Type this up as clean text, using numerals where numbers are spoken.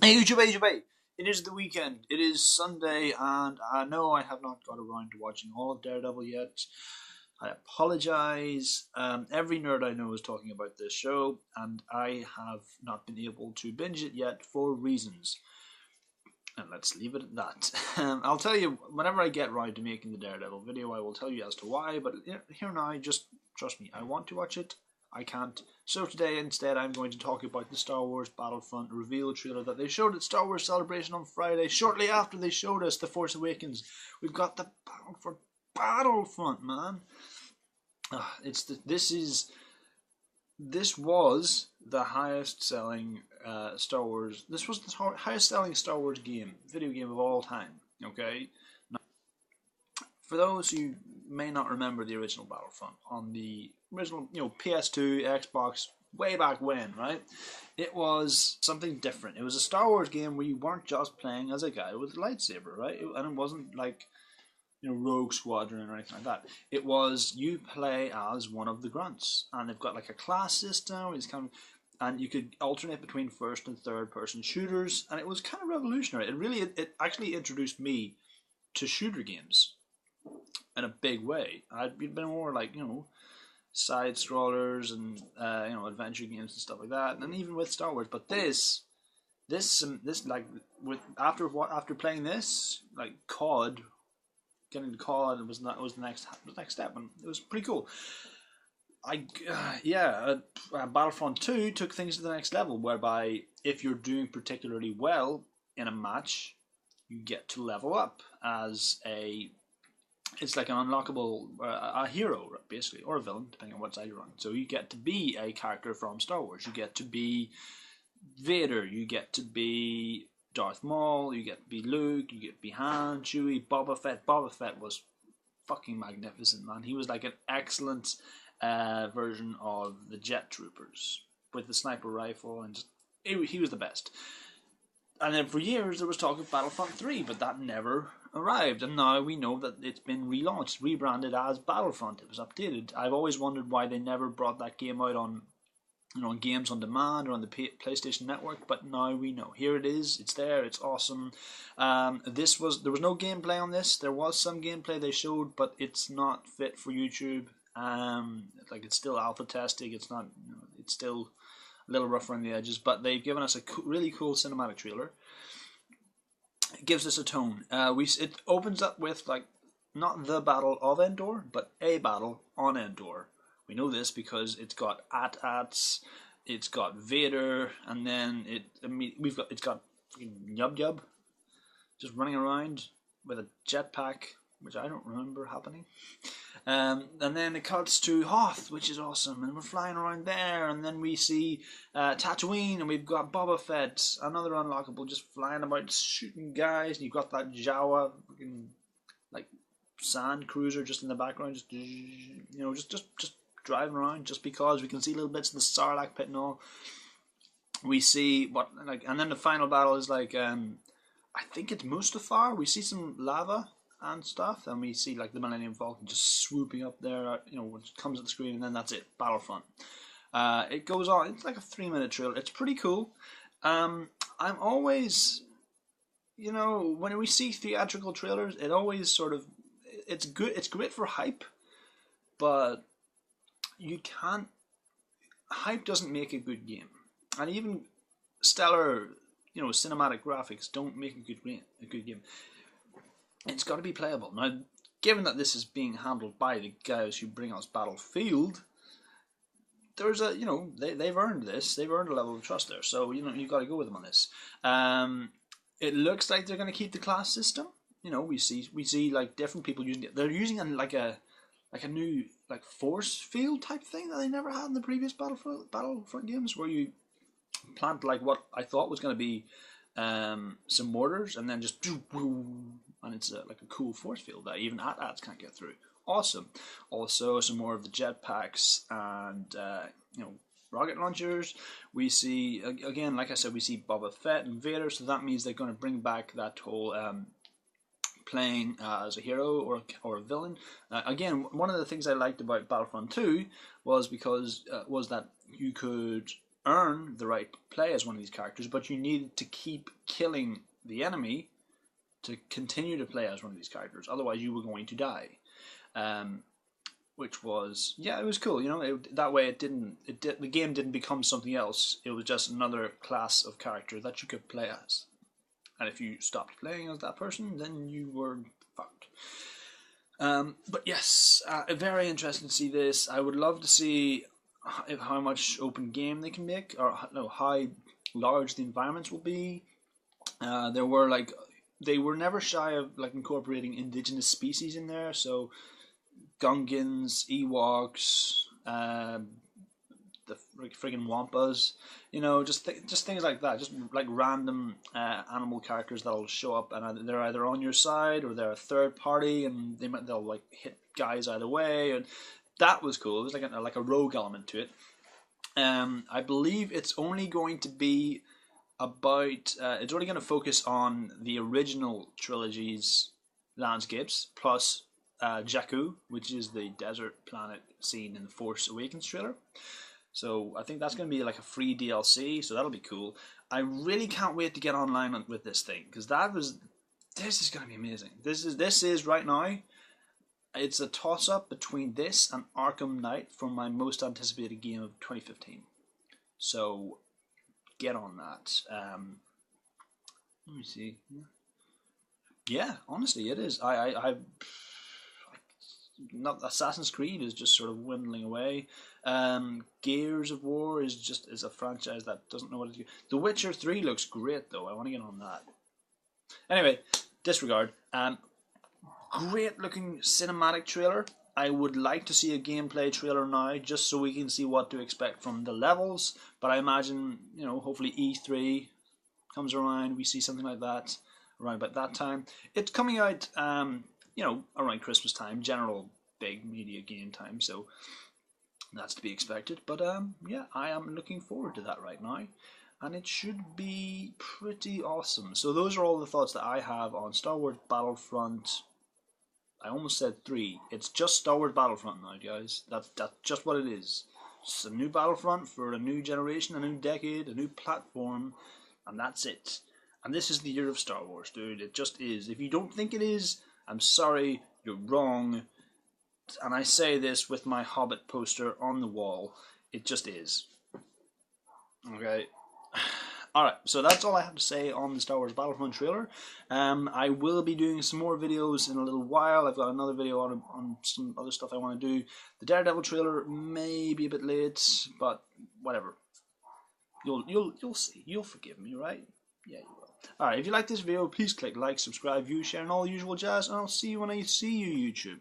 Hey, YouTube, hey, YouTube, hey. It is the weekend. It is Sunday, and I know I have not got around to watching all of Daredevil yet. I apologize. Every nerd I know is talking about this show, and I have not been able to binge it yet for reasons. And let's leave it at that. I'll tell you, whenever I get around to making the Daredevil video, I will tell you as to why, but here now, just trust me, I want to watch it. I can't. So today, instead, I'm going to talk about the Star Wars Battlefront reveal trailer that they showed at Star Wars Celebration on Friday, shortly after they showed us The Force Awakens. We've got the Battlefront, man. This was the highest selling Star Wars. This was the highest selling Star Wars video game of all time. Okay, now, for those who may not remember the original Battlefront on the original, PS2, Xbox, way back when, right? It was something different. It was a Star Wars game where you weren't just playing as a guy with a lightsaber, right? And it wasn't like Rogue Squadron or anything like that. It was you play as one of the grunts, and they've got like a class system. And you could alternate between first and third person shooters, and it was kind of revolutionary. It actually introduced me to shooter games in a big way. I'd been more like side scrollers and adventure games and stuff like that, and even with Star Wars. But this like with after playing this like COD, getting to COD was the next step, and it was pretty cool. Battlefront 2 took things to the next level, whereby if you're doing particularly well in a match, you get to level up as a it's like an unlockable a hero basically, or a villain depending on what side you're on. So you get to be a character from Star Wars. You get to be Vader. You get to be Darth Maul. You get to be Luke. You get to be Han, Chewie, Boba Fett. Boba Fett was fucking magnificent, man. He was like an excellent version of the Jet Troopers with the sniper rifle, and he was the best. And then for years there was talk of Battlefront 3, but that never arrived. And now we know that it's been relaunched, rebranded as Battlefront. It was updated. I've always wondered why they never brought that game out on games on demand or on the PlayStation Network, but now we know. Here it is. It's there. It's awesome. There was no gameplay on this. There was some gameplay they showed, but it's not fit for YouTube. Like it's still alpha testing. It's not. It's still a little rough around the edges, but they've given us a really cool cinematic trailer. It gives us a tone. It opens up with like not the Battle of Endor, but a battle on Endor. We know this because it's got AT-ATs, it's got Vader, and then it's got Yub Yub just running around with a jetpack, which I don't remember happening. And then it cuts to Hoth, which is awesome, and we're flying around there, and then we see Tatooine, and we've got Boba Fett, another unlockable, just flying about shooting guys, and you've got that Jawa like sand cruiser just in the background, just driving around, just because we can see little bits of the Sarlacc pit and all. We see and then the final battle is like I think it's Mustafar. We see some lava and stuff, and we see like the Millennium Falcon just swooping up there, which comes at the screen, and then that's it, Battlefront. It goes on. It's like a 3-minute trailer. It's pretty cool. I'm always, when we see theatrical trailers, it always sort of, it's good. It's great for hype, but you can't. Hype doesn't make a good game, and even stellar, cinematic graphics don't make a good game. It's got to be playable. Now, given that this is being handled by the guys who bring us Battlefield, there's they've earned this. They've earned a level of trust there. So you've got to go with them on this. It looks like they're going to keep the class system. We see like different people using it. They're using a new like force field type thing that they never had in the previous Battlefront games, where you plant like what I thought was going to be some mortars, and then just and it's like a cool force field that even AT-ATs can't get through. Awesome. Also, some more of the jetpacks and rocket launchers. We see again, like I said, we see Boba Fett and Vader, so that means they're going to bring back that whole playing as a hero or a villain. Again, one of the things I liked about Battlefront 2 was that you could earn the right to play as one of these characters, but you needed to keep killing the enemy to continue to play as one of these characters. Otherwise, you were going to die. Which was, yeah, it was cool. You know, that way the game didn't become something else. It was just another class of character that you could play as. And if you stopped playing as that person, then you were fucked. But yes, very interesting to see this. I would love to see how much open game they can make, or how large the environments will be. They were never shy of like incorporating indigenous species in there, so Gungans, Ewoks, the friggin' Wampas, you know, just things like that, just like random animal characters that'll show up and they're either on your side or they're a third party, and they'll like hit guys either way, and that was cool. It was like a rogue element to it. I believe it's only going to be about it's only going to focus on the original trilogy's landscapes plus Jakku, which is the desert planet seen in the Force Awakens trailer. So I think that's going to be like a free DLC, so that'll be cool. I really can't wait to get online with this thing, because this is going to be amazing. This is right now, it's a toss-up between this and Arkham Knight for my most anticipated game of 2015. So get on that. Let me see. Yeah, honestly, it is. I not Assassin's Creed is just sort of dwindling away. Gears of War is a franchise that doesn't know what to do. The Witcher 3 looks great though. I want to get on that. Anyway, disregard. Great looking cinematic trailer. I would like to see a gameplay trailer now, just so we can see what to expect from the levels. But I imagine, you know, hopefully E3 comes around, we see something like that around about that time. It's coming out, you know, around Christmas time, general big media game time, so that's to be expected. But yeah, I am looking forward to that right now, and it should be pretty awesome. So those are all the thoughts that I have on Star Wars Battlefront. I almost said 3. It's just Star Wars Battlefront now, guys. That's just what it is. It's a new Battlefront for a new generation, a new decade, a new platform, and that's it. And this is the year of Star Wars, dude. It just is. If you don't think it is, I'm sorry, you're wrong. And I say this with my Hobbit poster on the wall. It just is. Okay. Alright, so that's all I have to say on the Star Wars Battlefront trailer. I will be doing some more videos in a little while. I've got another video on some other stuff I want to do. The Daredevil trailer may be a bit late, but whatever. You'll see. You'll forgive me, right? Yeah, you will. Alright, if you like this video, please click like, subscribe, view, share, and all the usual jazz, and I'll see you when I see you, YouTube.